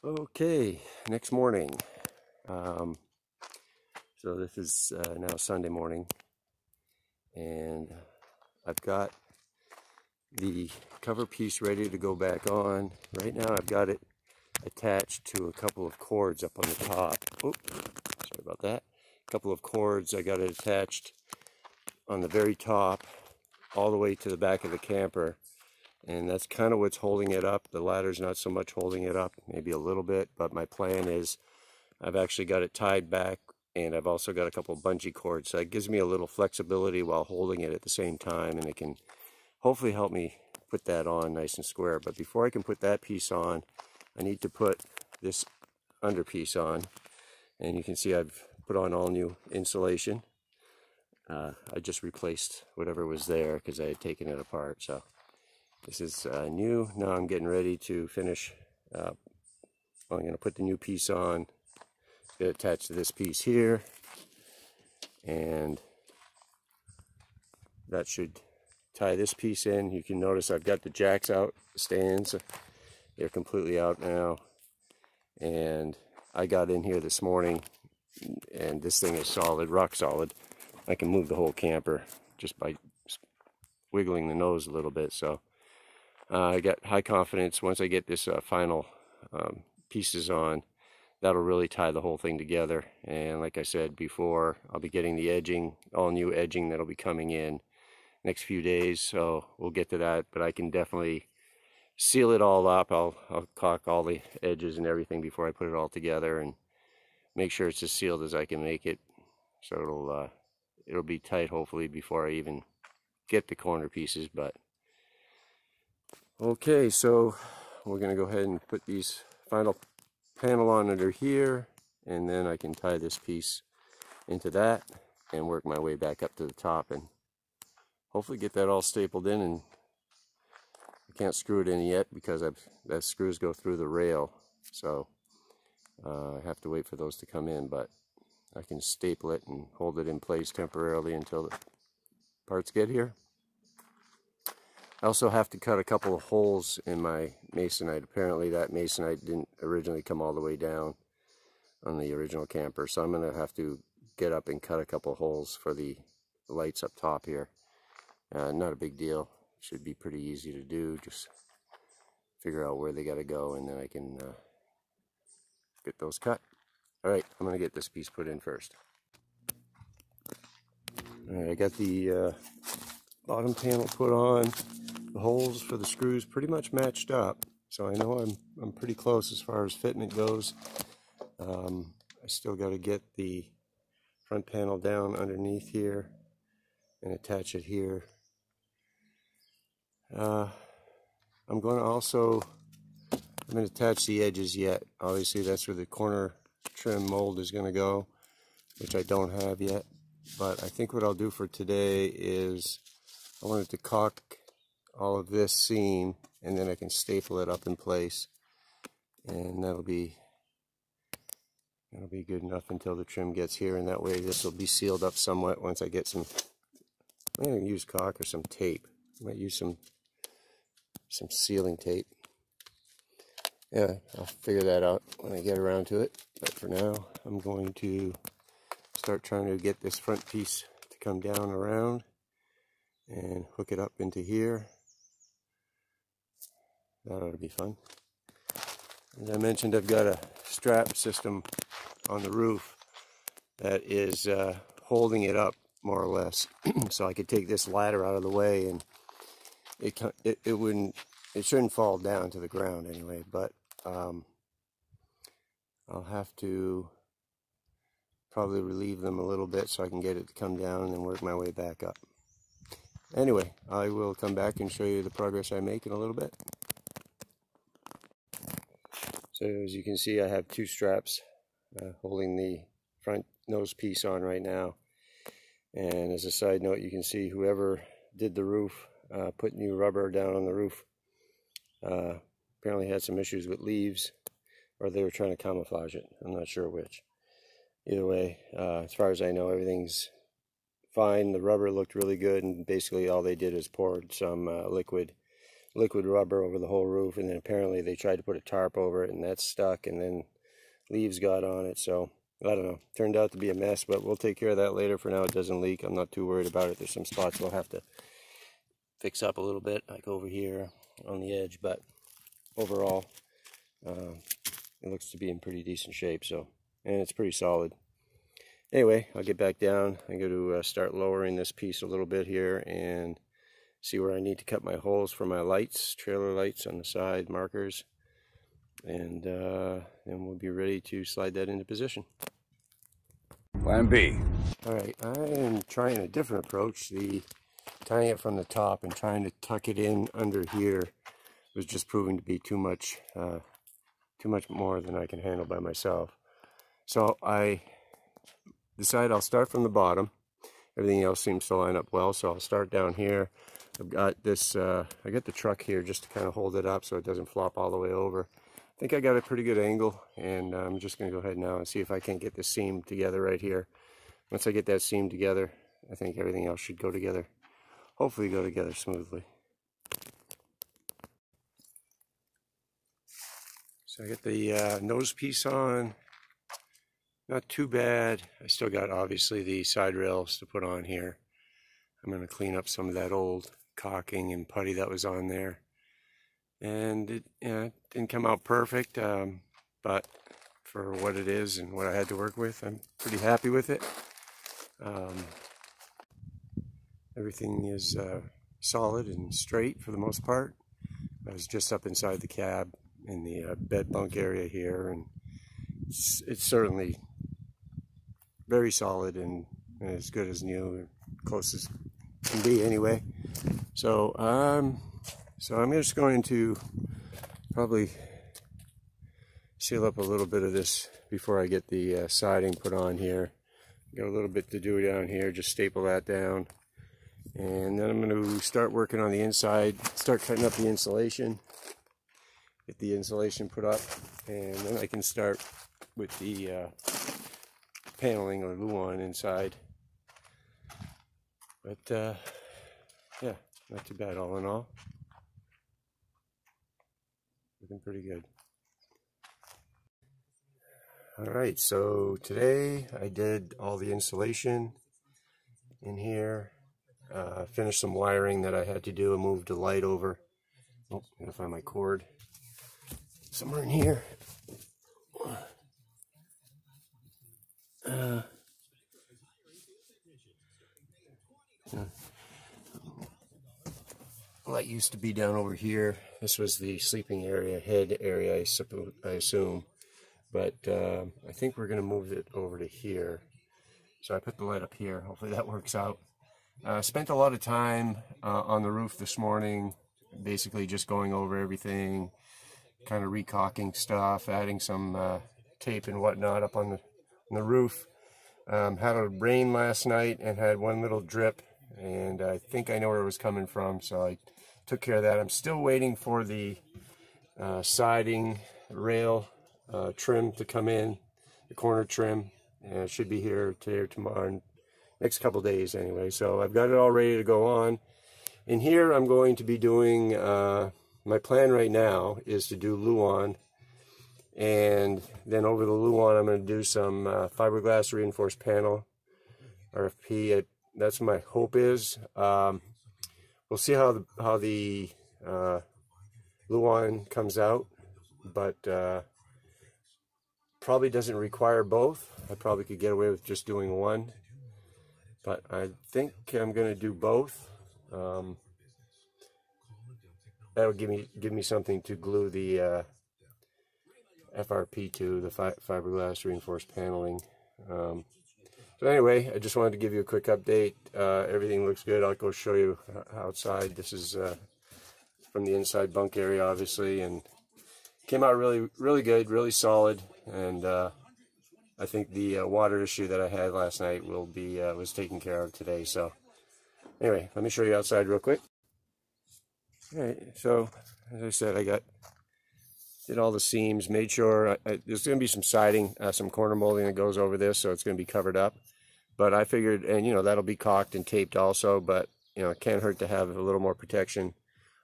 Okay, next morning. So this is now Sunday morning, and I've got the cover piece ready to go back on. Right now I've got it attached to a couple of cords up on the top. Oops, sorry about that. A couple of cords, I got it attached on the very top all the way to the back of the camper. And that's kind of what's holding it up. The ladder's not so much holding it up, maybe a little bit, but my plan is I've actually got it tied back, and I've also got a couple of bungee cords, so it gives me a little flexibility while holding it at the same time, and it can hopefully help me put that on nice and square. But before I can put that piece on, I need to put this under piece on, and you can see I've put on all new insulation. I just replaced whatever was there because I had taken it apart, so this is new. Now I'm getting ready to finish. I'm going to put the new piece on, get attached to this piece here, and that should tie this piece in. You can notice I've got the jacks out, the stands, they're completely out now. And I got in here this morning, and this thing is solid, rock solid. I can move the whole camper just by wiggling the nose a little bit. So I got high confidence once I get this final pieces on, that'll really tie the whole thing together. And like I said before, I'll be getting the edging, all new edging that'll be coming in next few days, so we'll get to that. But I can definitely seal it all up. I'll caulk all the edges and everything before I put it all together and make sure it's as sealed as I can make it, so it'll be tight hopefully before I even get the corner pieces. But okay, so we're going to go ahead and put these final panel on under here, and then I can tie this piece into that and work my way back up to the top and hopefully get that all stapled in. And I can't screw it in yet because that screws go through the rail, so I have to wait for those to come in, but I can staple it and hold it in place temporarily until the parts get here. I also have to cut a couple of holes in my masonite. Apparently that masonite didn't originally come all the way down on the original camper, so I'm going to have to get up and cut a couple of holes for the lights up top here. Not a big deal. Should be pretty easy to do. Just figure out where they got to go, and then I can get those cut. Alright, I'm going to get this piece put in first. Alright, I got the bottom panel put on. The holes for the screws pretty much matched up, so I know I'm pretty close as far as fitment goes. I still got to get the front panel down underneath here and attach it here. I'm going to attach the edges yet. Obviously that's where the corner trim mold is going to go, which I don't have yet. But I think what I'll do for today is I wanted to caulk all of this seam, and then I can staple it up in place, and that'll be good enough until the trim gets here, and that way this will be sealed up somewhat once I get some. I'm going to use caulk or some tape. I might use some sealing tape. Yeah, I'll figure that out when I get around to it. But for now, I'm going to start trying to get this front piece to come down around and hook it up into here. That ought to be fun. As I mentioned, I've got a strap system on the roof that is holding it up more or less. So I could take this ladder out of the way, and it shouldn't fall down to the ground anyway. But I'll have to probably relieve them a little bit so I can get it to come down and then work my way back up. Anyway, I will come back and show you the progress I make in a little bit. So as you can see, I have two straps holding the front nose piece on right now. And as a side note, you can see whoever did the roof put new rubber down on the roof. Apparently had some issues with leaves, or they were trying to camouflage it. I'm not sure which. Either way, as far as I know, everything's fine. The rubber looked really good, and basically all they did is poured some liquid liquid rubber over the whole roof, and then apparently they tried to put a tarp over it, and that's stuck, and then leaves got on it. So I don't know, turned out to be a mess, but we'll take care of that later. For now, it doesn't leak. I'm not too worried about it. There's some spots we'll have to fix up a little bit, like over here on the edge, but overall it looks to be in pretty decent shape. So, and it's pretty solid. Anyway, I'll get back down. I'm going to start lowering this piece a little bit here and see where I need to cut my holes for my lights, trailer lights on the side markers, and then we'll be ready to slide that into position. Plan B. Alright, I am trying a different approach. The tying it from the top and trying to tuck it in under here was just proving to be too much more than I can handle by myself. So I decided I'll start from the bottom. Everything else seems to line up well, so I'll start down here. I've got this, I got the truck here just to kind of hold it up so it doesn't flop all the way over. I think I got a pretty good angle, and I'm just going to go ahead now and see if I can get this seam together right here. Once I get that seam together, I think everything else should go together, hopefully go together smoothly. So I got the nose piece on. Not too bad. I still got obviously the side rails to put on here. I'm going to clean up some of that old caulking and putty that was on there. And it didn't come out perfect, but for what it is and what I had to work with, I'm pretty happy with it. Everything is solid and straight for the most part. I was just up inside the cab in the bed bunk area here, and it's certainly very solid and as good as new, close as can be anyway. So I'm just going to probably seal up a little bit of this before I get the siding put on here. Got a little bit to do down here, just staple that down. And then I'm going to start working on the inside, start cutting up the insulation, get the insulation put up, and then I can start with the paneling or luan inside. But yeah, not too bad all in all. Looking pretty good. Alright, so today I did all the insulation in here. Finished some wiring that I had to do. I moved the light over. Oh, I'm gonna find my cord somewhere in here. Light used to be down over here. This was the sleeping area, head area, I assume. But I think we're going to move it over to here. So I put the light up here. Hopefully that works out. Spent a lot of time on the roof this morning, basically just going over everything, kind of recaulking stuff, adding some tape and whatnot up on the roof. Had a rain last night and had one little drip, and I think I know where it was coming from, so I took care of that. I'm still waiting for the siding rail trim to come in, the corner trim, and it should be here today or tomorrow, next couple days anyway. So I've got it all ready to go on. In here I'm going to be doing, my plan right now is to do luan, and then over the luan I'm going to do some fiberglass reinforced panel, RFP. That's what my hope is. We'll see how the luan comes out, but probably doesn't require both. I probably could get away with just doing one, but I think I'm going to do both. That'll give me something to glue the FRP to, the fiberglass reinforced paneling. So anyway, I just wanted to give you a quick update. Everything looks good. I'll go show you outside. This is from the inside bunk area, obviously, and came out really good, really solid. And I think the water issue that I had last night will be was taken care of today. So anyway, let me show you outside real quick. All right, so as I said, did all the seams, made sure there's going to be some siding, some corner molding that goes over this, so it's going to be covered up. But I figured, and you know, that'll be caulked and taped also, but you know, it can't hurt to have a little more protection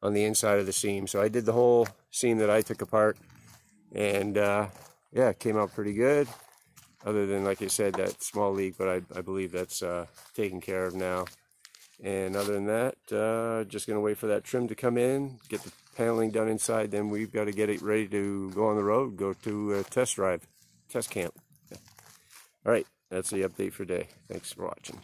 on the inside of the seam. So I did the whole seam that I took apart, and yeah, it came out pretty good, other than, like I said, that small leak, but I believe that's taken care of now. And other than that, just going to wait for that trim to come in, get the paneling done inside, then we've got to get it ready to go on the road, go to a test drive, test camp. All right, that's the update for today. Thanks for watching.